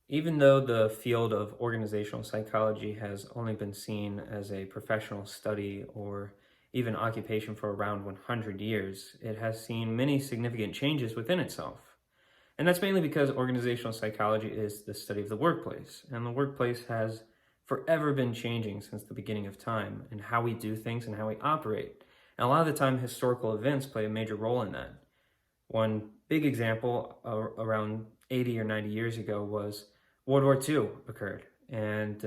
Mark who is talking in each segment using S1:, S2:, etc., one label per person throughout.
S1: Even though the field of organizational psychology has only been seen as a professional study or even occupation for around 100 years, it has seen many significant changes within itself. And that's mainly because organizational psychology is the study of the workplace, and the workplace has forever been changing since the beginning of time in how we do things and how we operate. And a lot of the time, historical events play a major role in that. One big example around 80 or 90 years ago was World War II occurred. And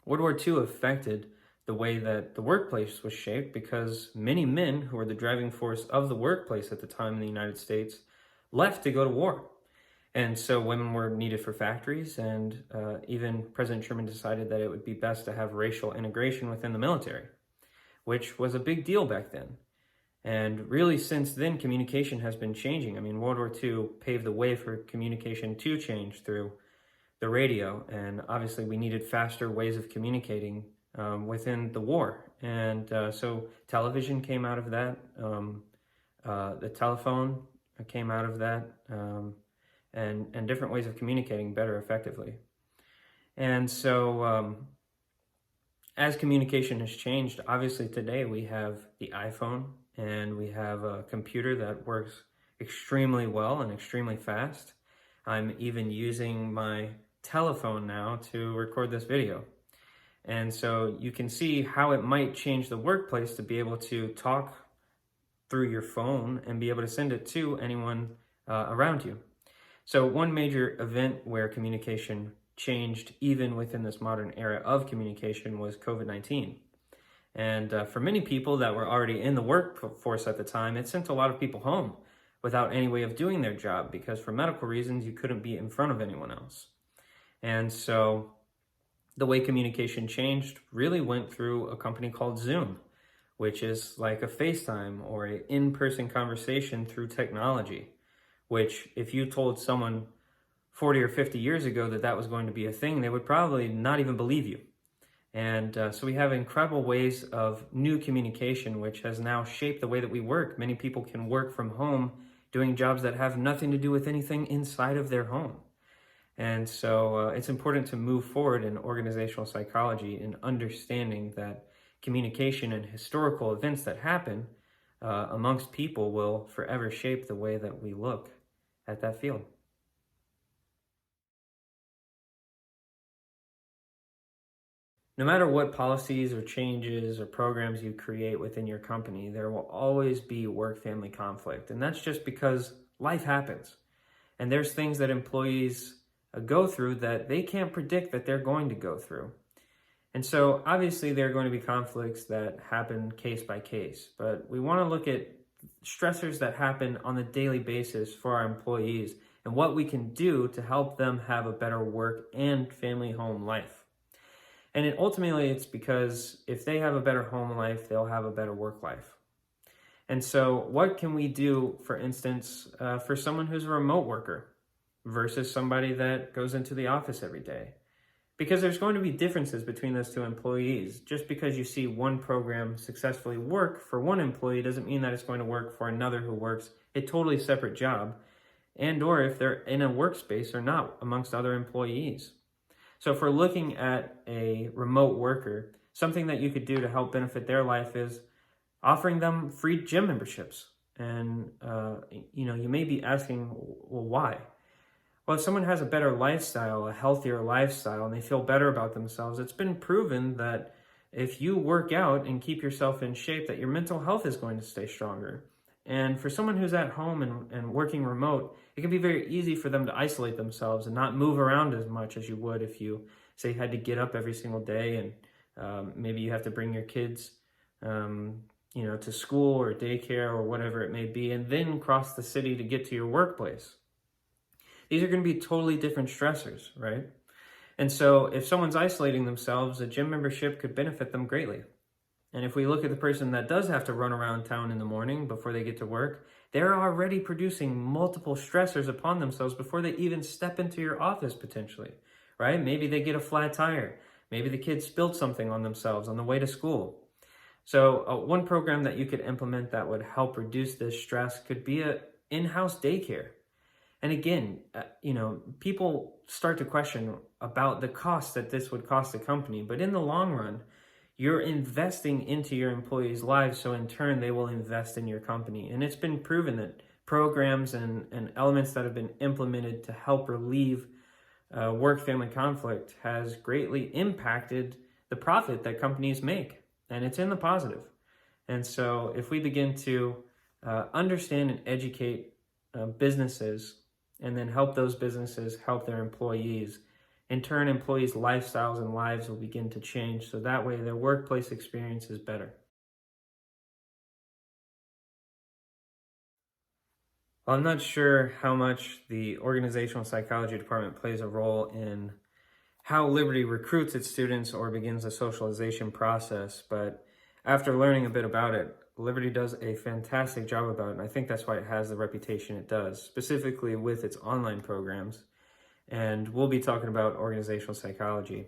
S1: World War II affected the way that the workplace was shaped because many men who were the driving force of the workplace at the time in the United States left to go to war. And so women were needed for factories, and even President Truman decided that it would be best to have racial integration within the military, which was a big deal back then. And really, since then, communication has been changing. I mean, World War II paved the way for communication to change through the radio. And obviously, we needed faster ways of communicating within the war. And so television came out of that. The telephone came out of that. And different ways of communicating better effectively. And so as communication has changed, obviously today we have the iPhone, and we have a computer that works extremely well and extremely fast. I'm even using my telephone now to record this video. And so you can see how it might change the workplace to be able to talk through your phone and be able to send it to anyone around you. So one major event where communication changed even within this modern era of communication was COVID-19. And for many people that were already in the workforce at the time, it sent a lot of people home without any way of doing their job because for medical reasons, you couldn't be in front of anyone else. And so the way communication changed really went through a company called Zoom, which is like a FaceTime or an in-person conversation through technology, which if you told someone 40 or 50 years ago that that was going to be a thing, they would probably not even believe you. And so we have incredible ways of new communication, which has now shaped the way that we work. Many people can work from home doing jobs that have nothing to do with anything inside of their home. And so it's important to move forward in organizational psychology in understanding that communication and historical events that happen amongst people will forever shape the way that we look at that field. No matter what policies or changes or programs you create within your company, there will always be work-family conflict. And that's just because life happens. And there's things that employees go through that they can't predict that they're going to go through. And so obviously there are going to be conflicts that happen case by case, but we want to look at stressors that happen on a daily basis for our employees and what we can do to help them have a better work and family home life. And ultimately, it's because if they have a better home life, they'll have a better work life. And so what can we do, for instance, for someone who's a remote worker versus somebody that goes into the office every day? Because there's going to be differences between those two employees. Just because you see one program successfully work for one employee doesn't mean that it's going to work for another who works a totally separate job, and or if they're in a workspace or not amongst other employees. So if we're looking at a remote worker, something that you could do to help benefit their life is offering them free gym memberships. And, you may be asking, well, why? Well, if someone has a better lifestyle, a healthier lifestyle, and they feel better about themselves, it's been proven that if you work out and keep yourself in shape, that your mental health is going to stay stronger. And for someone who's at home and working remote, it can be very easy for them to isolate themselves and not move around as much as you would if you, say, had to get up every single day and maybe you have to bring your kids, to school or daycare or whatever it may be, and then cross the city to get to your workplace. These are going to be totally different stressors, right? And so if someone's isolating themselves, a gym membership could benefit them greatly. And if we look at the person that does have to run around town in the morning before they get to work, they're already producing multiple stressors upon themselves before they even step into your office potentially, right? Maybe they get a flat tire. Maybe the kid spilled something on themselves on the way to school. So one program that you could implement that would help reduce this stress could be an in-house daycare. And again, people start to question about the cost that this would cost the company. But in the long run, you're investing into your employees' lives, so in turn, they will invest in your company. And it's been proven that programs and elements that have been implemented to help relieve work-family conflict has greatly impacted the profit that companies make, and it's in the positive. And so if we begin to understand and educate businesses and then help those businesses help their employees, in turn, employees' lifestyles and lives will begin to change, so that way their workplace experience is better. Well, I'm not sure how much the organizational psychology department plays a role in how Liberty recruits its students or begins a socialization process, but after learning a bit about it, Liberty does a fantastic job about it, and I think that's why it has the reputation it does, specifically with its online programs. And we'll be talking about organizational psychology.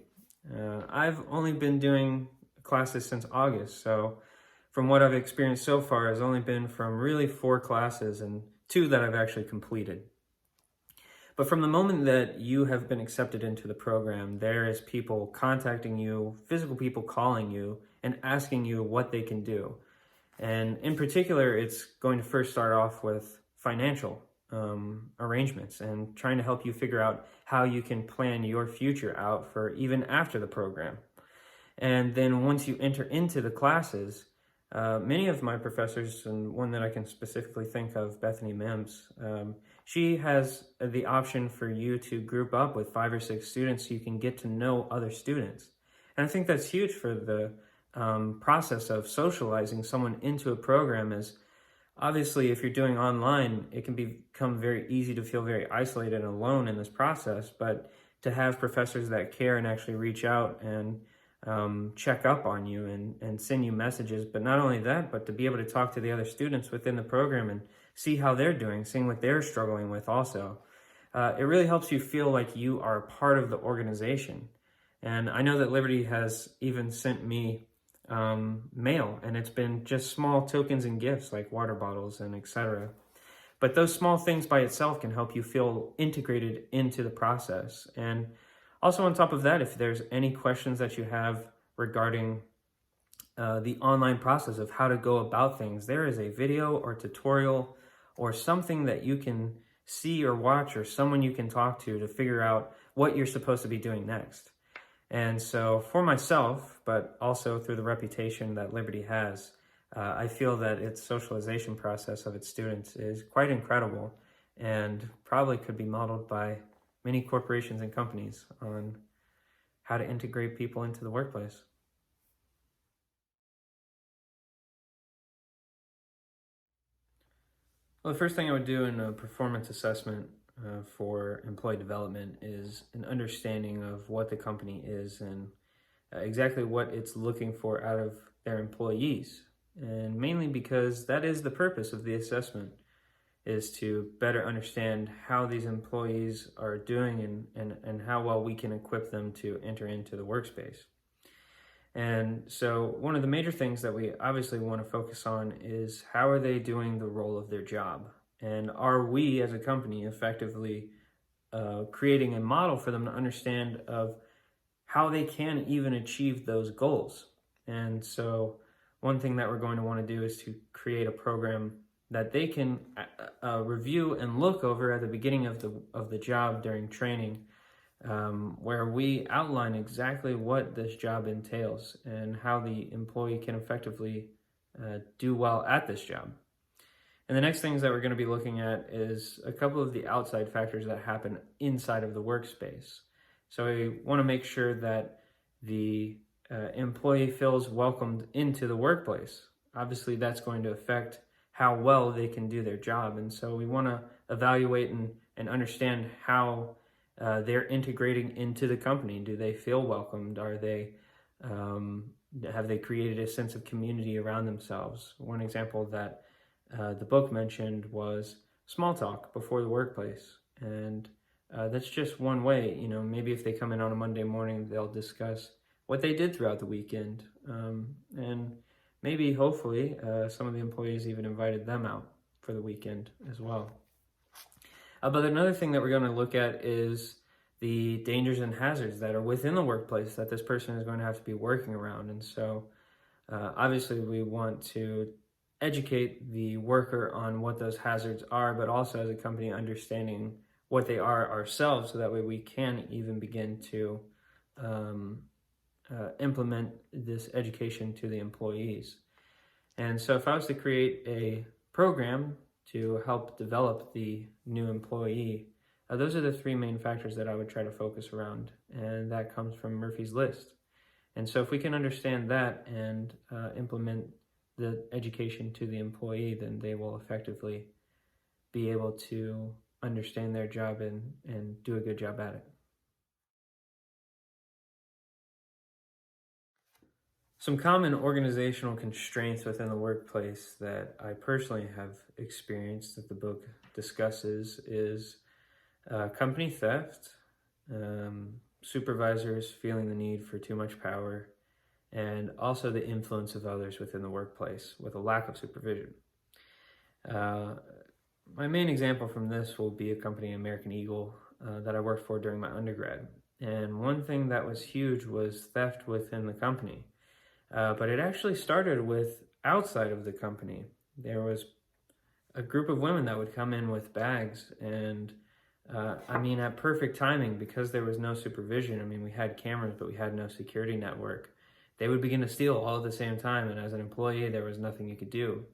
S1: I've only been doing classes since August, so from what I've experienced so far, has only been from really 4 classes and 2 that I've actually completed. But from the moment that you have been accepted into the program, there is people contacting you, physical people calling you, and asking you what they can do. And in particular, it's going to first start off with financial arrangements and trying to help you figure out how you can plan your future out for even after the program. And then once you enter into the classes, many of my professors, and one that I can specifically think of, Bethany Mims, she has the option for you to group up with 5 or 6 students so you can get to know other students. And I think that's huge for the process of socializing someone into a program. Is obviously, if you're doing online, it can become very easy to feel very isolated and alone in this process, but to have professors that care and actually reach out and check up on you and send you messages, but not only that, but to be able to talk to the other students within the program and see how they're doing, seeing what they're struggling with also. It really helps you feel like you are part of the organization. And I know that Liberty has even sent me mail, and it's been just small tokens and gifts like water bottles and etc. But those small things by itself can help you feel integrated into the process. And also on top of that, if there's any questions that you have regarding the online process of how to go about things, there is a video or tutorial or something that you can see or watch, or someone you can talk to figure out what you're supposed to be doing next. And so for myself, but also through the reputation that Liberty has, I feel that its socialization process of its students is quite incredible and probably could be modeled by many corporations and companies on how to integrate people into the workplace. Well, the first thing I would do in a performance assessment for employee development is an understanding of what the company is and exactly what it's looking for out of their employees. And mainly because that is the purpose of the assessment, is to better understand how these employees are doing and how well we can equip them to enter into the workspace. And so one of the major things that we obviously want to focus on is how are they doing the role of their job? And are we as a company effectively creating a model for them to understand of how they can even achieve those goals? And so one thing that we're going to want to do is to create a program that they can review and look over at the beginning of the job during training, where we outline exactly what this job entails and how the employee can effectively do well at this job. And the next things that we're going to be looking at is a couple of the outside factors that happen inside of the workspace. So we want to make sure that the employee feels welcomed into the workplace. Obviously, that's going to affect how well they can do their job. And so we want to evaluate and understand how they're integrating into the company. Do they feel welcomed? Are they have they created a sense of community around themselves? One example that the book mentioned was small talk before the workplace. And that's just one way. Maybe if they come in on a Monday morning, they'll discuss what they did throughout the weekend. And maybe, hopefully, some of the employees even invited them out for the weekend as well. But another thing that we're going to look at is the dangers and hazards that are within the workplace that this person is going to have to be working around. And so obviously we want to educate the worker on what those hazards are, but also as a company understanding what they are ourselves, so that way we can even begin to implement this education to the employees. And so if I was to create a program to help develop the new employee, those are the three main factors that I would try to focus around, and that comes from Murphy's List. And so if we can understand that and implement the education to the employee, then they will effectively be able to understand their job and do a good job at it. Some common organizational constraints within the workplace that I personally have experienced that the book discusses is company theft, supervisors feeling the need for too much power, and also the influence of others within the workplace with a lack of supervision. My main example from this will be a company, American Eagle, that I worked for during my undergrad. And one thing that was huge was theft within the company. But it actually started with outside of the company. There was a group of women that would come in with bags, and at perfect timing, because there was no supervision. We had cameras, but we had no security network. They would begin to steal all at the same time, and as an employee, there was nothing you could do.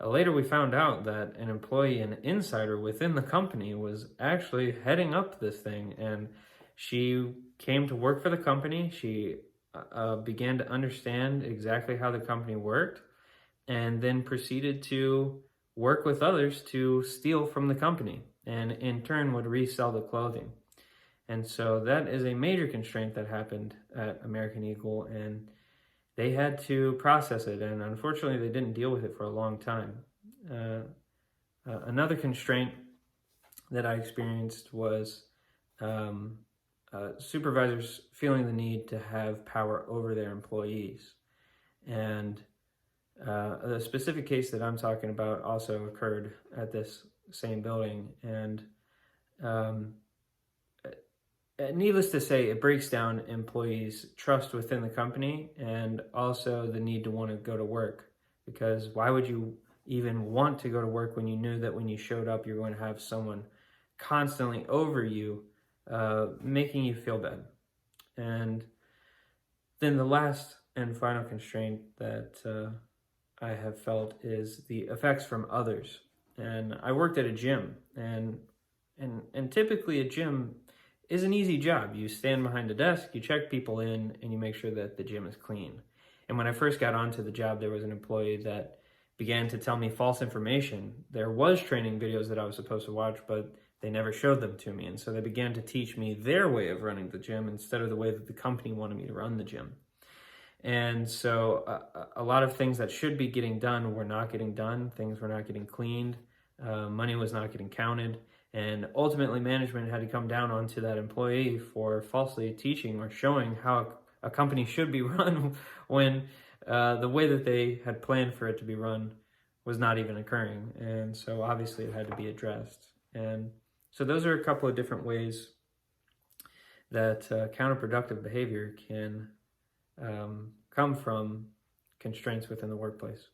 S1: Later, we found out that an employee, an insider within the company, was actually heading up this thing, and she came to work for the company. She began to understand exactly how the company worked, and then proceeded to work with others to steal from the company, and in turn would resell the clothing. And so that is a major constraint that happened at American Eagle, and they had to process it, and unfortunately they didn't deal with it for a long time. Another constraint that I experienced was supervisors feeling the need to have power over their employees. And the specific case that I'm talking about also occurred at this same building. And needless to say, it breaks down employees' trust within the company, and also the need to want to go to work. Because why would you even want to go to work when you knew that when you showed up, you're going to have someone constantly over you, making you feel bad? And then the last and final constraint that I have felt is the effects from others. And I worked at a gym, and typically a gym is an easy job. You stand behind a desk, you check people in, and you make sure that the gym is clean. And when I first got onto the job, there was an employee that began to tell me false information. There was training videos that I was supposed to watch, but they never showed them to me. And so they began to teach me their way of running the gym instead of the way that the company wanted me to run the gym. And so a lot of things that should be getting done were not getting done. Things were not getting cleaned. Money was not getting counted. And ultimately, management had to come down onto that employee for falsely teaching or showing how a company should be run when the way that they had planned for it to be run was not even occurring. And so obviously it had to be addressed. And so those are a couple of different ways that counterproductive behavior can come from constraints within the workplace.